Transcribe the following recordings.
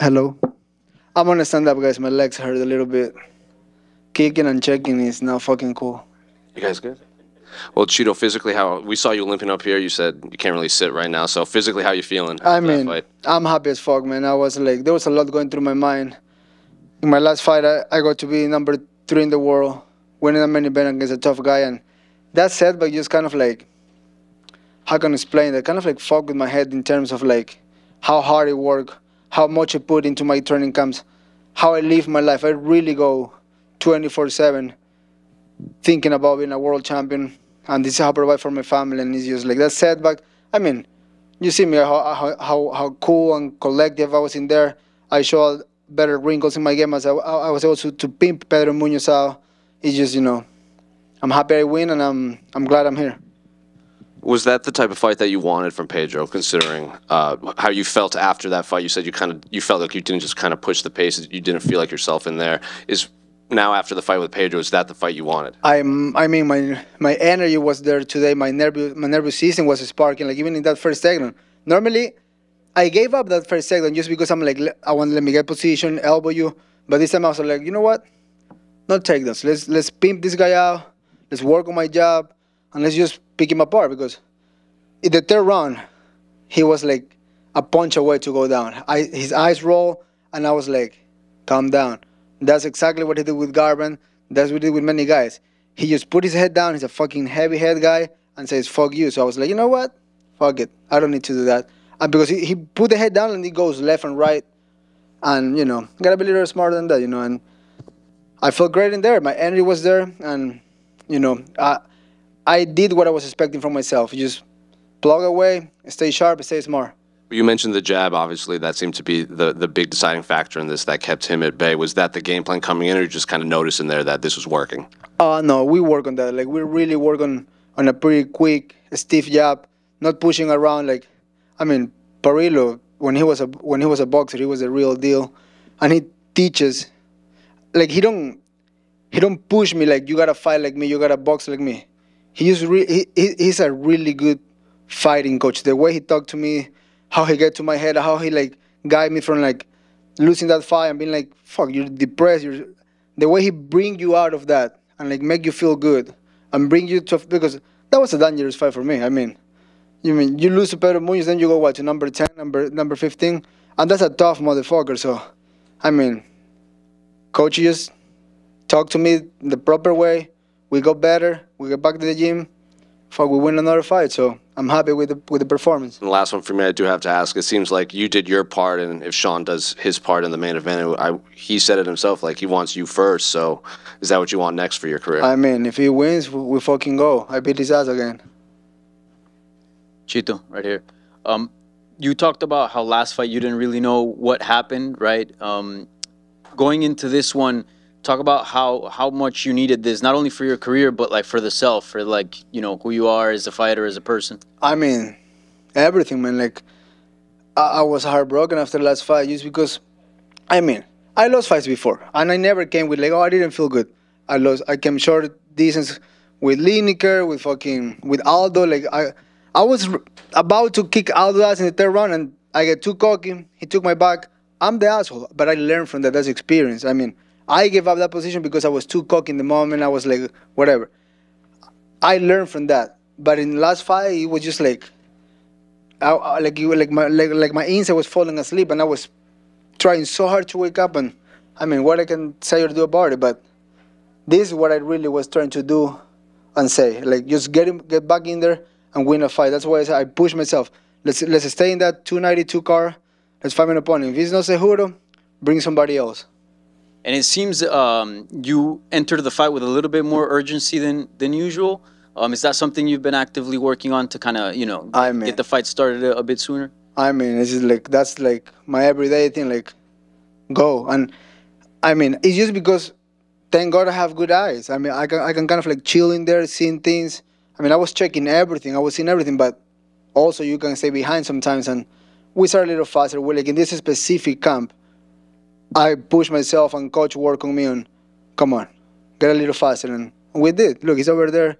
Hello. I'm gonna stand up, guys. My legs hurt a little bit. Kicking and checking is not fucking cool. You guys good? Well, Chito, physically, how we saw you limping up here. You said you can't really sit right now. So physically, how you feeling I after that mean, fight? I'm happy as fuck, man. I was like, there was a lot going through my mind. In my last fight, I got to be number 3 in the world, winning a main event against a tough guy, and that setback just kind of like, how can I explain that? Kind of like fuck with my head in terms of like how hard I work, how much I put into my training camps, how I live my life. I really go 24/7 thinking about being a world champion, and this is how I provide for my family. And it's just like that setback. I mean, you see me how cool and collective I was in there. I showed better wrinkles in my game as I was able to pimp Pedro Munhoz out. It's just I'm happy I win, and I'm glad I'm here. Was that the type of fight that you wanted from Pedro? Considering how you felt after that fight, you said you felt like you didn't just kind of push the pace. You didn't feel like yourself in there. Is now after the fight with Pedro, is that the fight you wanted? I mean, my energy was there today. My nervous system was sparking. Like even in that first segment, normally I gave up that first segment just because I'm like, I want to let me get position, elbow you. But this time I was like, you know what? Not take this. Let's pimp this guy out. Let's work on my job, and let's just pick him apart. Because in the third round, he was like a punch away to go down. His eyes roll, and I was like, calm down. That's exactly what he did with Garban. That's what he did with many guys. He just put his head down. He's a fucking heavy head guy and says, fuck you. So I was like, you know what? Fuck it. I don't need to do that. And because he put the head down and he goes left and right. And, gotta be a little smarter than that, And I felt great in there. My energy was there. And, I did what I was expecting from myself. Just plug away, stay sharp, stay smart. You mentioned the jab. Obviously, that seemed to be the big deciding factor in this that kept him at bay. Was that the game plan coming in, or you just kind of noticed in there that this was working? No, we work on that. Like we really work on a pretty quick, stiff jab, not pushing around. Like, I mean, Parillo, when he was a boxer, he was a real deal, and he teaches. Like he don't push me like you gotta fight like me, you gotta box like me. He's a really good fighting coach. The way he talked to me, how he get to my head, how he like guide me from like losing that fight and being like, fuck, you're depressed. The way he bring you out of that and like make you feel good and bring you to, because that was a dangerous fight for me. I mean, you lose to Pedro Munhoz, then you go what, to number 10, number 15, and that's a tough motherfucker. So, I mean, coach just talk to me the proper way. We go better. We get back to the gym. Fuck, we win another fight. So I'm happy with the performance. And the last one for me, I do have to ask. It seems like you did your part, and if Sean does his part in the main event, he said it himself, like he wants you first. So is that what you want next for your career? I mean, if he wins, we fucking go. I beat his ass again. Chito, right here. You talked about how last fight you didn't really know what happened, right? Going into this one, talk about how much you needed this, not only for your career, but like for the self, for like, who you are as a fighter, as a person. I mean, everything, man. Like, I was heartbroken after the last fight just because, I mean, I lost fights before, and I never came with like, oh, I didn't feel good. I came short distance with Lineker, with Aldo. Like, I was about to kick Aldo ass in the third round, and I get too cocky. He took my back. I'm the asshole, but I learned from that. That's experience. I mean, I gave up that position because I was too cocky in the moment. I was like, whatever. I learned from that. But in the last fight, it was just like, my inside was falling asleep, and I was trying so hard to wake up. And I mean, what I can say or do about it, but this is what I really was trying to do and say, like, just get back in there and win a fight. That's why I pushed myself. Let's stay in that 292 car. Let's find an opponent. If it's not Seguro, bring somebody else. And it seems you entered the fight with a little bit more urgency than usual. Is that something you've been actively working on to kind of, get the fight started a bit sooner? I mean, it's just like, that's like my everyday thing, like, go. And I mean, it's just because, thank God I have good eyes. I mean, I can kind of like chill in there, seeing things. I mean, I was checking everything. I was seeing everything, but also you can stay behind sometimes. And we start a little faster. We're like in this specific camp. I pushed myself and coach worked on me on, come on, get a little faster. And we did. Look, he's over there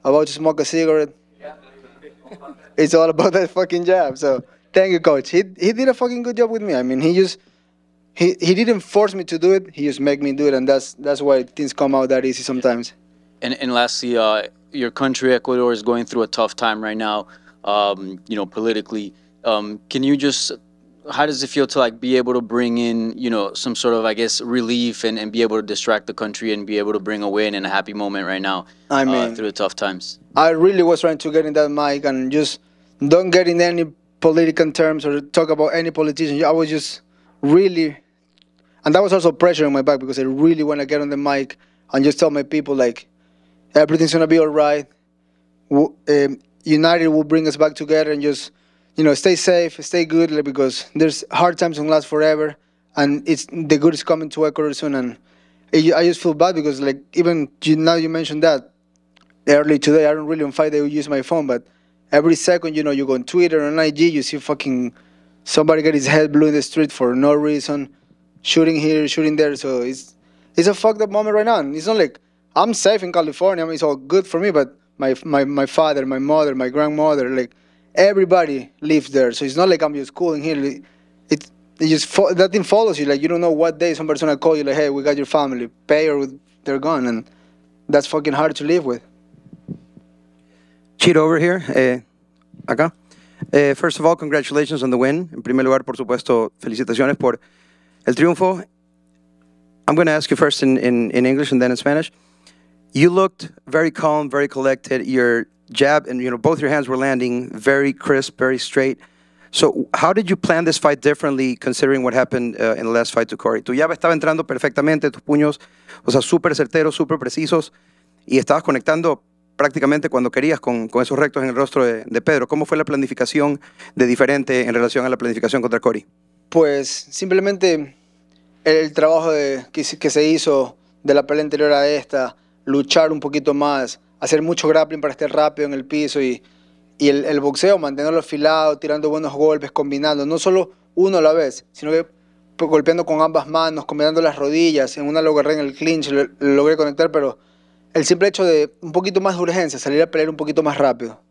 about to smoke a cigarette. It's all about that fucking jab. So thank you, coach. He did a fucking good job with me. I mean, he just he didn't force me to do it. He just make me do it, and that's why things come out that easy sometimes. And lastly, your country, Ecuador, is going through a tough time right now, politically. Can you just, how does it feel to like be able to bring in, some sort of, I guess, relief and be able to distract the country and be able to bring a win and a happy moment right now through the tough times? I really was trying to get in that mic and just don't get in any political terms or talk about any politician. I was just really, and that was also pressure on my back because I really want to get on the mic and just tell my people, like, everything's going to be all right. United will bring us back together and just, stay safe, stay good, like, because there's hard times don't last forever, and the good is coming to Ecuador soon. And I just feel bad because, like, even now you mentioned that early today, I don't really on Friday use my phone, but every second, you go on Twitter, on IG, you see fucking somebody get his head blew in the street for no reason, shooting here, shooting there. So it's a fucked up moment right now. And it's not like I'm safe in California. I mean, it's all good for me, but my father, my mother, my grandmother, like, everybody lives there. So it's not like I'm just cooling here. It just that thing follows you. Like, you don't know what day somebody's gonna call you, like, hey, we got your family, pay or they're gone, and that's fucking hard to live with. Chito over here, acá. First of all, congratulations on the win. En primer lugar, por supuesto, felicitaciones por el triunfo. I'm going to ask you first in English and then in Spanish. You looked very calm, very collected. Your jab and both your hands were landing very crisp, very straight. So how did you plan this fight differently considering what happened in the last fight to Corey? Tu jab estaba entrando perfectamente, tus puños, súper certeros, súper precisos, y estabas conectando prácticamente cuando querías con esos rectos en el rostro de Pedro. ¿Cómo fue la planificación de diferente en relación a la planificación contra Corey? Pues simplemente el trabajo que se hizo de la pelea anterior a esta, luchar un poquito más, hacer mucho grappling para estar rápido en el piso y el boxeo, mantenerlo afilado, tirando buenos golpes, combinando, no solo uno a la vez, sino que golpeando con ambas manos, combinando las rodillas. En una lo agarré en el clinch, lo logré conectar, pero el simple hecho de un poquito más de urgencia, salir a pelear un poquito más rápido.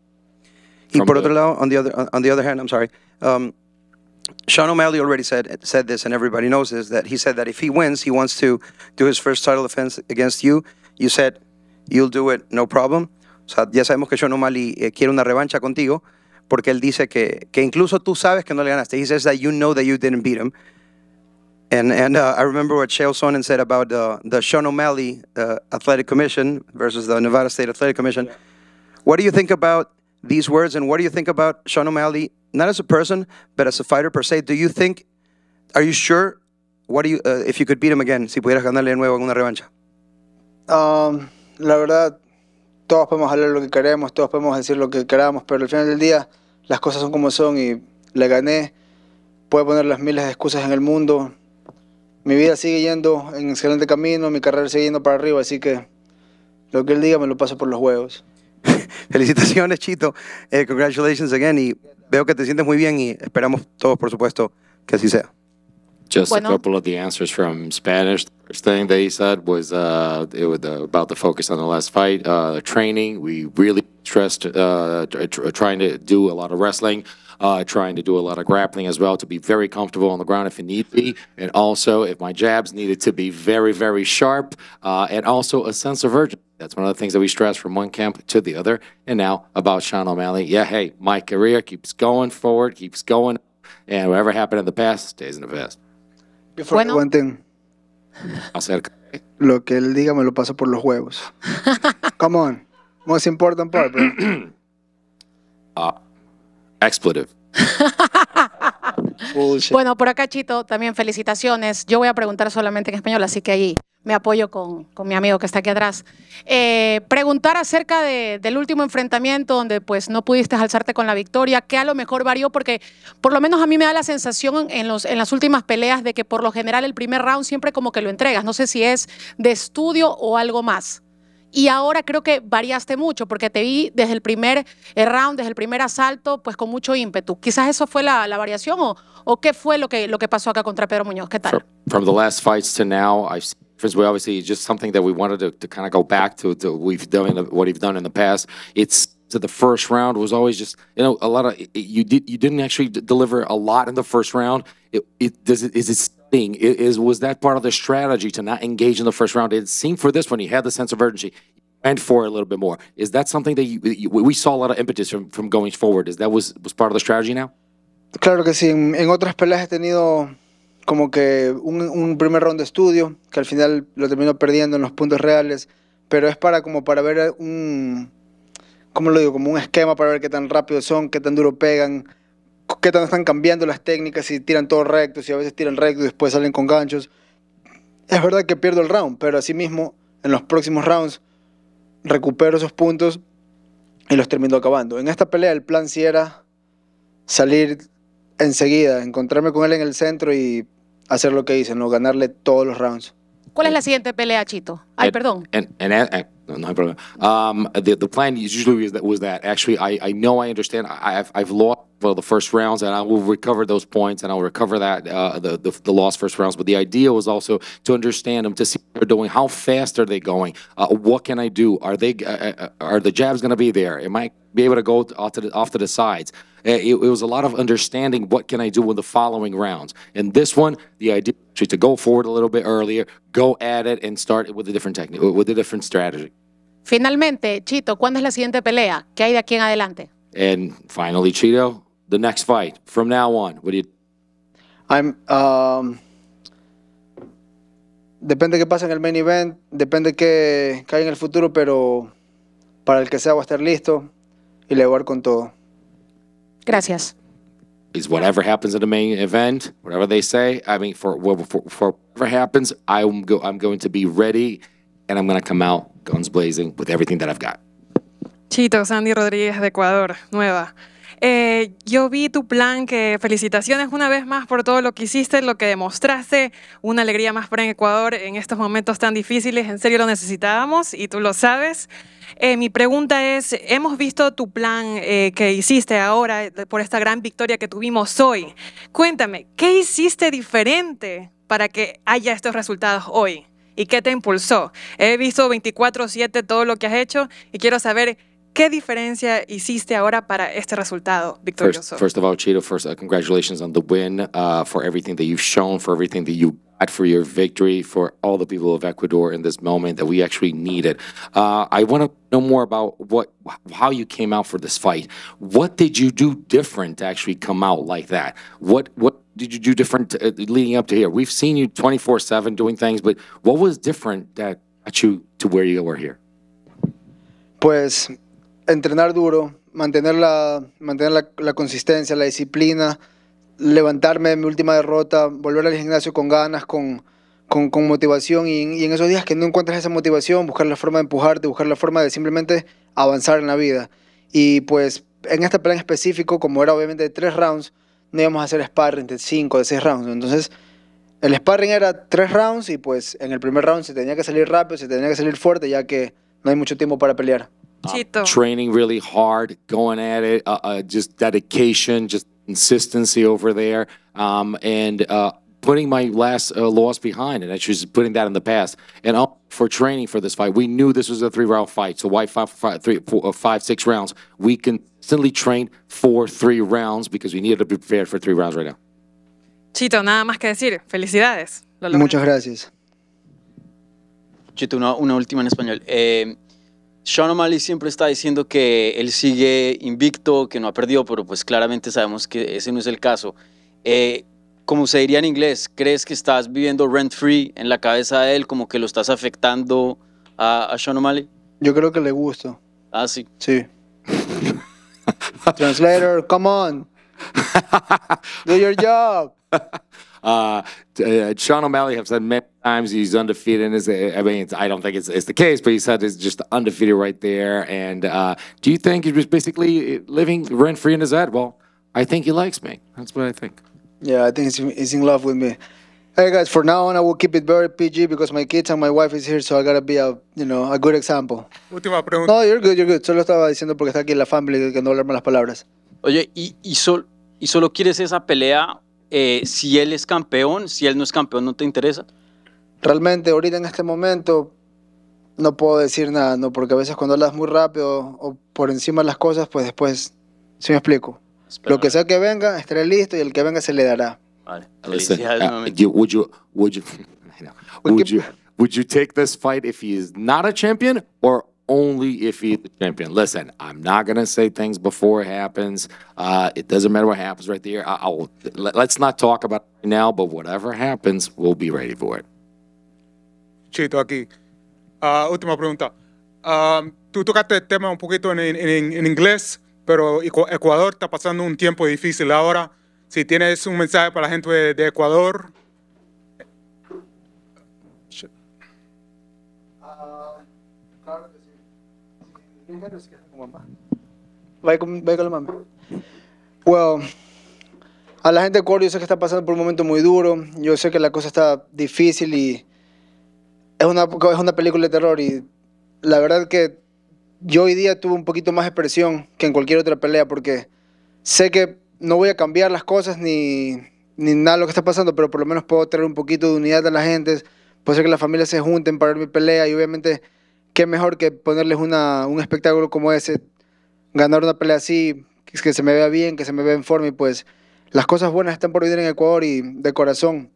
Y por otro lado, on the other hand, I'm sorry, Sean O'Malley already said this, and everybody knows this, that he said that if he wins, he wants to do his first title defense against you. You said you'll do it, no problem. O sea, ya sabemos que Sean O'Malley quiere una revancha contigo, porque él dice que incluso tú sabes que no le ganaste. He says that you know that you didn't beat him. And I remember what Chael Sonnen said about the Sean O'Malley Athletic Commission versus the Nevada State Athletic Commission. Yeah. What do you think about these words, and what do you think about Sean O'Malley, not as a person, but as a fighter per se? Are you sure? What do you, if you could beat him again, si pudieras ganarle de nuevo en una revancha? La verdad, todos podemos hablar lo que queremos, todos podemos decir lo que queramos, pero al final del día las cosas son como son y le gané. Puedo poner las miles de excusas en el mundo. Mi vida sigue yendo en excelente camino, mi carrera sigue yendo para arriba, así que lo que él diga me lo paso por los huevos. Felicitaciones, Chito. Congratulations again. Y veo que te sientes muy bien y esperamos todos, por supuesto, que así sea. Just a couple of the answers from Spanish. The first thing that he said was about the focus on the last fight. Training, we really stressed trying to do a lot of wrestling, trying to do a lot of grappling as well, to be very comfortable on the ground if it need be, and also if my jabs needed to be very, very sharp, and also a sense of urgency. That's one of the things that we stress from one camp to the other. And now about Sean O'Malley. Yeah, hey, my career keeps going forward, keeps going, and whatever happened in the past stays in the past. Before one thing. Lo que él diga me lo paso por los huevos. Come on. Most important part, bro. Expletive. Bueno, por acá, Chito, también felicitaciones. Yo voy a preguntar solamente en español, así que ahí me apoyo con mi amigo que está aquí atrás. Preguntar acerca del último enfrentamiento donde pues no pudiste alzarte con la victoria, que a lo mejor varió, porque por lo menos a mí me da la sensación en las últimas peleas de que por lo general el primer round siempre como que lo entregas. No sé si es de estudio o algo más. Y ahora creo que variaste mucho, porque te vi desde el primer round, desde el primer asalto, pues con mucho ímpetu. Quizás eso fue la variación, o qué fue lo que pasó acá contra Pedro Munhoz. ¿Qué tal? From the last fights to now, I've seen obviously just something that we wanted to kind of go back to what we've done in the past. It's to the first round was always just, a lot of, you didn't actually deliver a lot in the first round. Is it Was that part of the strategy to not engage in the first round? It seemed for this one, he had the sense of urgency. And for it a little bit more. Is that something that we saw a lot of impetus from going forward? Is that was part of the strategy now? Claro que sí. En otras peleas he tenido como que un primer round de estudio, que al final lo termino perdiendo en los puntos reales, pero es como para ver ¿cómo lo digo? Como un esquema para ver qué tan rápido son, qué tan duro pegan, qué tan están cambiando las técnicas, si tiran todo recto, si a veces tiran recto y después salen con ganchos. Es verdad que pierdo el round, pero asimismo, en los próximos rounds, recupero esos puntos y los termino acabando. En esta pelea el plan sí era salir enseguida, encontrarme con él en el centro y hacer lo que hice, ¿no? Ganarle todos los rounds. ¿Cuál es la siguiente pelea, Chito? Ay, perdón. No problem. The plan usually was that. Actually, I know, I understand. I've lost the first rounds, and I will recover those points, and I'll recover that the lost first rounds. But the idea was also to understand them, to see what they're doing, how fast are they going, what can I do? Are the jabs going to be there? Am I be able to go off to the sides? It was a lot of understanding what can I do in the following rounds. And this one, the idea is to go forward a little bit earlier, go at it, and start with a different technique, with a different strategy. Finalmente, Chito, ¿cuándo es la siguiente pelea? ¿Qué hay de aquí en adelante? And finally, Chito, the next fight from now on. What do you? Depende qué pasa en el main event, depende qué hay en el futuro, pero para el que sea voy a estar listo y le voy a dar con todo. Gracias. Is whatever happens in the main event, whatever they say. I mean, for whatever happens, I'm going to be ready, and I'm going to come out guns blazing with everything that I've got. Chito, Sandy Rodríguez de Ecuador, nueva. Yo vi tu plan, que felicitaciones una vez más por todo lo que hiciste, lo que demostraste, una alegría más para en Ecuador en estos momentos tan difíciles, en serio lo necesitábamos y tú lo sabes. Mi pregunta es, hemos visto tu plan que hiciste ahora por esta gran victoria que tuvimos hoy. Cuéntame, ¿qué hiciste diferente para que haya estos resultados hoy? ¿Y qué te impulsó? He visto 24/7 todo lo que has hecho y quiero saber ¿qué diferencia hiciste ahora para este resultado victorioso? First of all, Chito, congratulations on the win, for everything that you've shown, for everything that you got, for your victory, for all the people of Ecuador in this moment that we actually needed. I want to know more about how you came out for this fight. What did you do different to actually come out like that? What did you do different leading up to here? We've seen you 24/7 doing things, but what was different that got you to where you were here? Pues entrenar duro, mantener la consistencia, la disciplina, levantarme de mi última derrota, volver al gimnasio con ganas, con motivación y en esos días que no encuentras esa motivación, buscar la forma de empujarte, buscar la forma de simplemente avanzar en la vida. Y pues en este plan específico, como era obviamente de 3 rounds, no íbamos a hacer sparring de 5, de 6 rounds. Entonces el sparring era 3 rounds y pues en el primer round se tenía que salir rápido, se tenía que salir fuerte, ya que no hay mucho tiempo para pelear. Chito. Training really hard, going at it, just dedication, just consistency over there, and putting my last loss behind, and actually just putting that in the past. And for training for this fight, we knew this was a 3-round fight, so why 5-6 rounds? We consistently trained for 3 rounds because we needed to be prepared for 3 rounds right now. Chito, nada más que decir. Felicidades. Muchas gracias. Chito, una última en español. Sean O'Malley siempre está diciendo que él sigue invicto, que no ha perdido, pero pues claramente sabemos que ese no es el caso. Como se diría en inglés, ¿crees que estás viviendo rent-free en la cabeza de él, como que lo estás afectando a Sean O'Malley? Yo creo que le gusta. Ah, sí. Sí. Translator, come on. Do your job. Sean O'Malley have said many times he's undefeated. I mean, I don't think it's the case, but he said it's just undefeated right there. And do you think he was basically living rent-free in his head? Well, I think he likes me. That's what I think. Yeah, I think he's in love with me. Hey guys, for now on I will keep it very PG because my kids and my wife is here, so I gotta be a good example. Última pregunta. No, you're good. Solo estaba diciendo porque está aquí la family que no hablar malas palabras. Oye, ¿y solo quieres esa pelea si él es campeón? Si él no es campeón, ¿no te interesa? Realmente, ahorita en este momento, no puedo decir nada, ¿no? Porque a veces cuando hablas muy rápido o por encima de las cosas, pues después, ¿sí me explico? Lo que sea que venga, estaré listo y el que venga se le dará. Vale. Listen, Felicidades nuevamente. would you take this fight if he is not a champion or only if he's the champion? Listen, I'm not gonna say things before it happens. It doesn't matter what happens right there. Let's not talk about it now, but whatever happens, we'll be ready for it. Chito aquí. Última pregunta. Tú tocaste el tema un poquito en inglés, pero Ecuador está pasando un tiempo difícil ahora. Si tienes un mensaje para la gente de Ecuador. Well, a la gente de Ecuador yo sé que está pasando por un momento muy duro. Yo sé que la cosa está difícil y es una película de terror y la verdad que yo hoy día tuve un poquito más de presión que en cualquier otra pelea porque sé que no voy a cambiar las cosas ni nada de lo que está pasando, pero por lo menos puedo traer un poquito de unidad a la gente, puede ser que las familias se junten para ver mi pelea y obviamente qué mejor que ponerles un espectáculo como ese, ganar una pelea así, que se me vea bien, que se me vea en forma y pues las cosas buenas están por venir en Ecuador y de corazón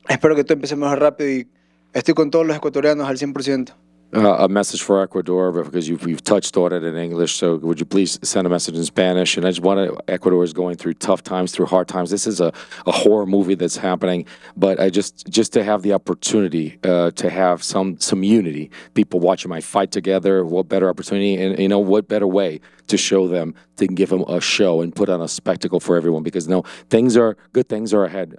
espero que todo empiece mejor rápido y estoy con todos los ecuatorianos al 100%. A message for Ecuador, because you've touched on it in English, so would you please send a message in Spanish? And I just want to, Ecuador is going through tough times, through hard times. This is a horror movie that's happening, but I just to have the opportunity to have some unity, people watching my fight together, what better opportunity, and what better way to show them, to give them a show and put on a spectacle for everyone, because good things are ahead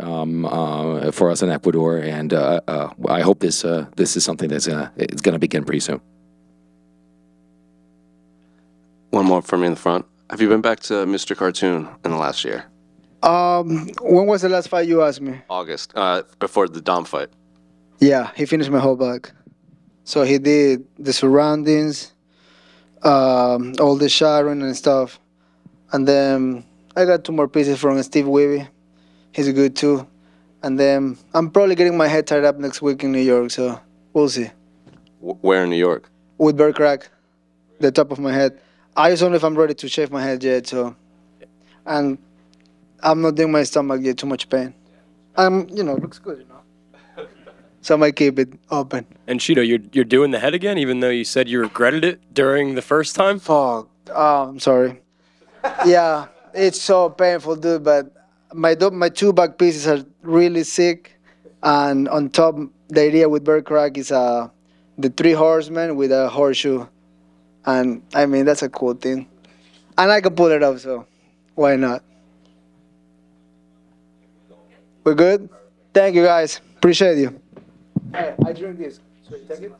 for us in Ecuador, and I hope this is something that's it's going to begin pretty soon. One more from me in the front. Have you been back to Mr. Cartoon in the last year? When was the last fight you asked me? August, before the Dom fight. Yeah, he finished my whole back. So he did the surroundings, all the shadowing and stuff. And then I got 2 more pieces from Steve Weeby. He's good too. And then I'm probably getting my head tied up next week in New York, so we'll see. Where in New York? With bird crack, the top of my head. I just don't know if I'm ready to shave my head yet, so. And I'm not doing my stomach yet, too much pain. It looks good, So I might keep it open. And Chito, you're doing the head again, even though you said you regretted it during the first time? Fuck. I'm sorry. Yeah, it's so painful, dude, but my 2 back pieces are really sick. And on top, the idea with bird crack is the 3 horsemen with a horseshoe. And, I mean, that's a cool thing. And I can pull it off, so why not? We're good? Thank you, guys. Appreciate you. Hey, I drink this. So you take it?